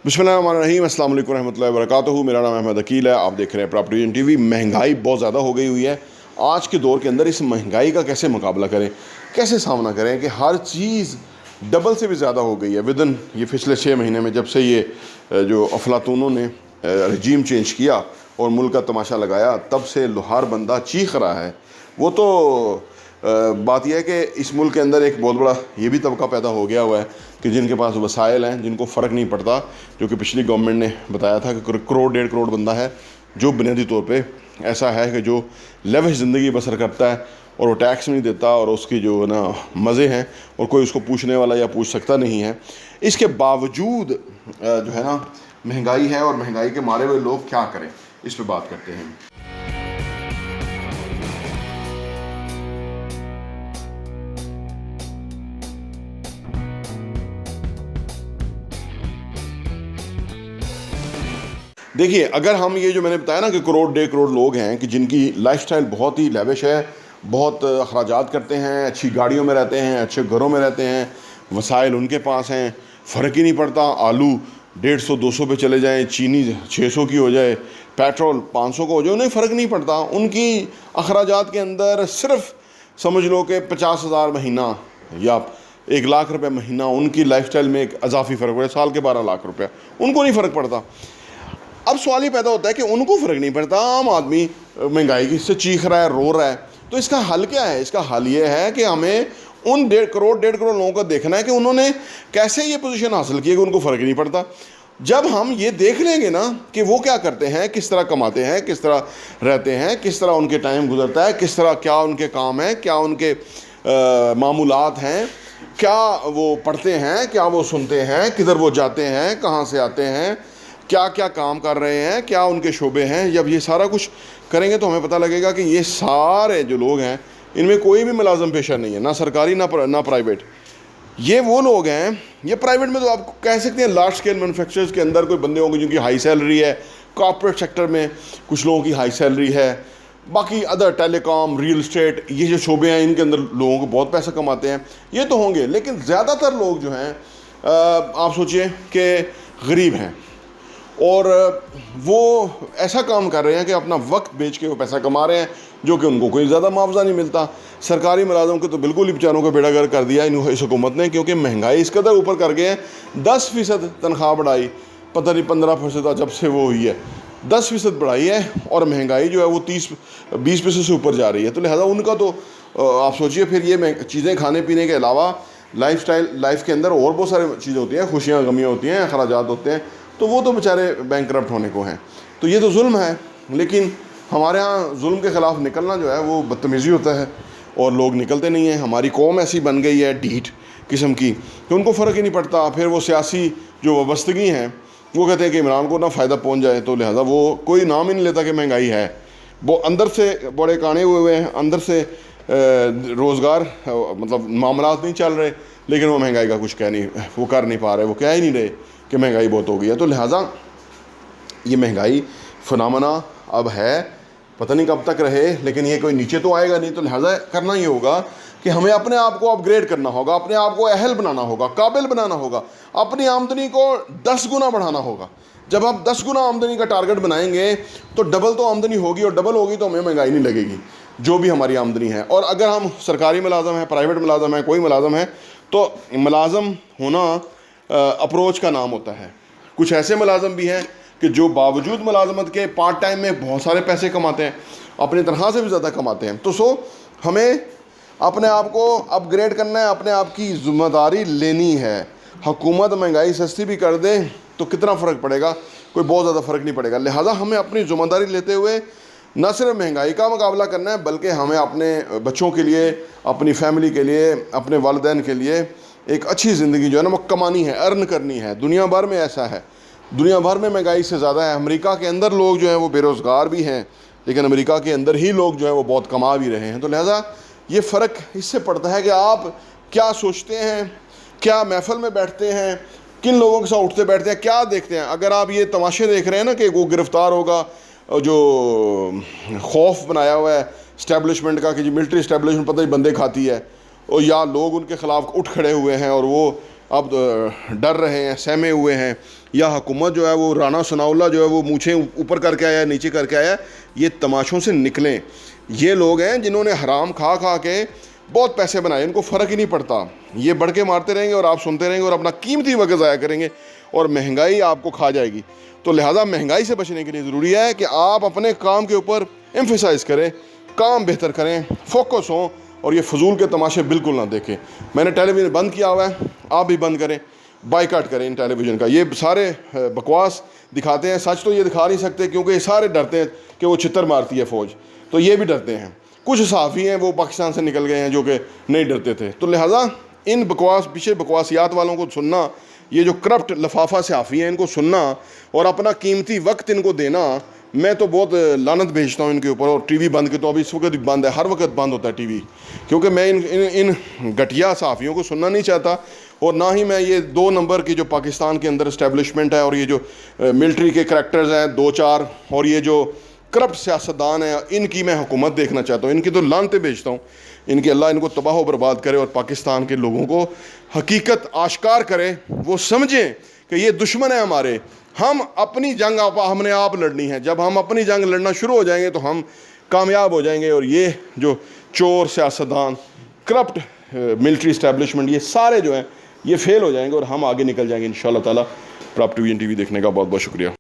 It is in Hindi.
बिस्मिल्लाहिर्रहमानिर्रहीम, अस्सलाम वालेकुम रहमतुल्लाहि व बरकातुहू। मेरा नाम अहमद अकील है। आप देख रहे हैं प्रॉपर्टी इंडियन टीवी। महंगाई बहुत ज़्यादा हो गई हुई है। आज के दौर के अंदर इस महंगाई का कैसे मुकाबला करें, कैसे सामना करें कि हर चीज़ डबल से भी ज़्यादा हो गई है विदिन ये पिछले 6 महीने में, जब से ये जो अफलातूनों ने रजीम चेंज किया और मुल्क का तमाशा लगाया, तब से हर बंदा चीख रहा है। वो तो बात यह है कि इस मुल्क के अंदर एक बहुत बड़ा ये भी तबका पैदा हो गया हुआ है कि जिनके पास वसाइल हैं, जिनको फ़र्क नहीं पड़ता, जो कि पिछली गवर्नमेंट ने बताया था कि करोड़ 1.5 करोड़ बंदा है जो बुनियादी तौर पे ऐसा है कि जो लविश ज़िंदगी बसर करता है और वो टैक्स नहीं देता और उसकी जो ना मज़े हैं और कोई उसको पूछने वाला या पूछ सकता नहीं है। इसके बावजूद जो है ना महंगाई है और महंगाई के मारे हुए लोग क्या करें, इस पर बात करते हैं। देखिए, अगर हम ये जो मैंने बताया ना कि करोड़ 1.5 करोड़ लोग हैं कि जिनकी लाइफस्टाइल बहुत ही लेविश है, बहुत अखराजात करते हैं, अच्छी गाड़ियों में रहते हैं, अच्छे घरों में रहते हैं, वसाइल उनके पास हैं, फ़र्क ही नहीं पड़ता आलू 150-200 पे चले जाएं, चीनी 600 की हो जाए, पेट्रोल 500 का हो जाए, उन्हें फ़र्क नहीं पड़ता। उनकी अखराजात के अंदर सिर्फ समझ लो कि 50,000 महीना या 1 लाख रुपये महीना उनकी लाइफस्टाइल में एक अजाफी फ़र्क पड़े, साल के 12 लाख रुपये उनको नहीं फ़र्क पड़ता। अब सवाल ये पैदा होता है कि उनको फ़र्क नहीं पड़ता, आम आदमी महंगाई से चीख रहा है, रो रहा है, तो इसका हल क्या है? इसका हल ये है कि हमें उन 1.5 करोड़ लोगों को देखना है कि उन्होंने कैसे ये पोजीशन हासिल की है कि उनको फ़र्क ही नहीं पड़ता। जब हम ये देख लेंगे ना कि वो क्या करते हैं, किस तरह कमाते हैं, किस तरह रहते हैं, किस तरह उनके टाइम गुजरता है, किस तरह क्या उनके काम है, क्या उनके मामूलात हैं, क्या वो पढ़ते हैं, क्या वो सुनते हैं, किधर वो जाते हैं, कहाँ से आते हैं, क्या क्या काम कर रहे हैं, क्या उनके शोबे हैं, जब ये सारा कुछ करेंगे तो हमें पता लगेगा कि ये सारे जो लोग हैं इनमें कोई भी मुलाजम पेशा नहीं है, ना सरकारी ना प्राइवेट। ये वो लोग हैं, ये प्राइवेट में तो आप कह सकते हैं लार्ज स्केल मैन्युफैक्चरर्स के अंदर कोई बंदे होंगे जिनकी हाई सैलरी है, कॉर्पोरेट सेक्टर में कुछ लोगों की हाई सैलरी है, बाकी अदर टेलीकॉम, रियल इस्टेट, ये जो शोबे हैं इनके अंदर लोगों को बहुत पैसा कमाते हैं, ये तो होंगे। लेकिन ज़्यादातर लोग जो हैं आप सोचिए कि गरीब हैं और वो ऐसा काम कर रहे हैं कि अपना वक्त बेच के वो पैसा कमा रहे हैं, जो कि उनको कोई ज़्यादा मुआवजा नहीं मिलता। सरकारी मुलाजम को तो बिल्कुल ही बेचारों को बेड़ा गर्क कर दिया इस हुकूमत ने, क्योंकि महंगाई इस कदर ऊपर कर गए हैं। 10% तनख्वाह बढ़ाई, पता नहीं 15% जब से वो हुई है, 10% बढ़ाई है और महंगाई जो है वो 20% से ऊपर जा रही है। तो लिहाजा उनका तो आप सोचिए, फिर ये चीज़ें खाने पीने के अलावा लाइफ के अंदर और बहुत सारी चीज़ें होती हैं, खुशियाँ गमियाँ होती हैं, अखराजात होते हैं, तो वो तो बेचारे बैंकरप्ट होने को हैं। तो ये तो जुल्म है, लेकिन हमारे यहाँ जुल्म के ख़िलाफ़ निकलना जो है वो बदतमीज़ी होता है और लोग निकलते नहीं हैं। हमारी कौम ऐसी बन गई है ढीठ किस्म की कि उनको फ़र्क ही नहीं पड़ता। फिर वो सियासी जो वाबस्तगी हैं वो कहते हैं कि इमरान को ना फ़ायदा पहुँच जाए, तो लिहाजा वो कोई नाम ही नहीं लेता कि महंगाई है। वो अंदर से बड़े काने हुए हैं, अंदर से रोज़गार मतलब मामलात नहीं चल रहे, लेकिन वो महंगाई का कुछ वो कर नहीं पा रहे, वो कह ही नहीं रहे कि महंगाई बहुत हो गई है। तो लिहाजा ये महंगाई फिनोमेना अब है, पता नहीं कब तक रहे, लेकिन ये कोई नीचे तो आएगा नहीं। तो लिहाजा करना ये होगा कि हमें अपने आप को अपग्रेड करना होगा, अपने आप को अहल बनाना होगा, काबिल बनाना होगा, अपनी आमदनी को 10 गुना बढ़ाना होगा। जब आप 10 गुना आमदनी का टारगेट बनाएंगे तो डबल तो आमदनी होगी, और डबल होगी तो हमें महंगाई नहीं लगेगी जो भी हमारी आमदनी है। और अगर हम सरकारी मुलाजम है, प्राइवेट मुलाजम है, कोई मुलाजम है, तो मुलाजम होना अप्रोच का नाम होता है। कुछ ऐसे मुलाजम भी हैं कि जो बावजूद मुलाजमत के पार्ट टाइम में बहुत सारे पैसे कमाते हैं, अपनी तनख्वाह से भी ज़्यादा कमाते हैं। तो हमें अपने आप को अपग्रेड करना है, अपने आप की ज़िम्मेदारी लेनी है। हुकूमत महंगाई सस्ती भी कर दे तो कितना फ़र्क पड़ेगा? कोई बहुत ज़्यादा फ़र्क नहीं पड़ेगा। लिहाजा हमें अपनी ज़िम्मेदारी लेते हुए न सिर्फ महंगाई का मुकाबला करना है, बल्कि हमें अपने बच्चों के लिए, अपनी फैमिली के लिए, अपने वालिदैन के लिए एक अच्छी ज़िंदगी जो है ना वो कमानी है, अर्न करनी है। दुनिया भर में ऐसा है, दुनिया भर में महंगाई से ज़्यादा है। अमेरिका के अंदर लोग जो हैं वो बेरोज़गार भी हैं, लेकिन अमेरिका के अंदर ही लोग जो हैं वो बहुत कमा भी रहे हैं। तो लिहाजा ये फ़र्क इससे पड़ता है कि आप क्या सोचते हैं, क्या महफिल में बैठते हैं, किन लोगों के साथ उठते बैठते हैं, क्या देखते हैं। अगर आप ये तमाशे देख रहे हैं ना कि वो गिरफ़्तार होगा, जो खौफ बनाया हुआ है इस्टेब्लिशमेंट का कि जो मिलिट्री इस्टेब्लिशमेंट पता ही बंदे खाती है, और या लोग उनके ख़िलाफ़ उठ खड़े हुए हैं और वो अब डर रहे हैं, सहमे हुए हैं, या हुकूमत जो है वो राना सनाउल्लाह जो है वो मूछें ऊपर करके आया नीचे करके आया, ये तमाशों से निकलें। ये लोग हैं जिन्होंने हराम खा खा के बहुत पैसे बनाए, इनको फ़र्क ही नहीं पड़ता। ये बढ़ के मारते रहेंगे और आप सुनते रहेंगे और अपना कीमती वक्त ज़ाया करेंगे और महंगाई आपको खा जाएगी। तो लिहाजा महंगाई से बचने के लिए ज़रूरी है कि आप अपने काम के ऊपर एम्फेसाइज़ करें, काम बेहतर करें, फोकस हों और ये फजूल के तमाशे बिल्कुल ना देखें। मैंने टेलीविज़न बंद किया हुआ है, आप भी बंद करें, बाइकाट करें इन टेलीविज़न का। ये सारे बकवास दिखाते हैं, सच तो ये दिखा नहीं सकते क्योंकि ये सारे डरते हैं कि वो छितर मारती है फ़ौज, तो ये भी डरते हैं। कुछ सहाफ़ी हैं वो पाकिस्तान से निकल गए हैं जो कि नहीं डरते थे। तो लिहाजा इन बकवास पीछे बकवासियात वालों को सुनना, ये जो करप्ट लफाफा सहाफ़ी हैं इनको सुनना और अपना कीमती वक्त इनको देना, मैं तो बहुत लानत भेजता हूँ इनके ऊपर। और टीवी बंद के तो अभी इस वक्त भी बंद है, हर वक्त बंद होता है टीवी, क्योंकि मैं इन घटिया सहाफ़ियों को सुनना नहीं चाहता। और ना ही मैं ये 2 नंबर की जो पाकिस्तान के अंदर इस्टेब्लिशमेंट है और ये जो मिलिट्री के करैक्टर्स हैं 2-4 और ये जो करप्ट सियासतदान है, इनकी मैं हुकूमत देखना चाहता हूँ। इनकी तो लानतें भेजता हूँ, इनकी अल्लाह इनको तबाह बर्बाद करे और पाकिस्तान के लोगों को हकीकत आश्कार करे, वो समझें कि ये दुश्मन है हमारे। हम अपनी जंग हमने आप लड़नी है। जब हम अपनी जंग लड़ना शुरू हो जाएंगे तो हम कामयाब हो जाएंगे और ये जो चोर सियासतदान, करप्ट मिलिट्री इस्टेब्लिशमेंट, ये सारे जो हैं ये फेल हो जाएंगे और हम आगे निकल जाएंगे इंशाअल्लाह ताला। प्रॉप टीवी देखने का बहुत बहुत शुक्रिया।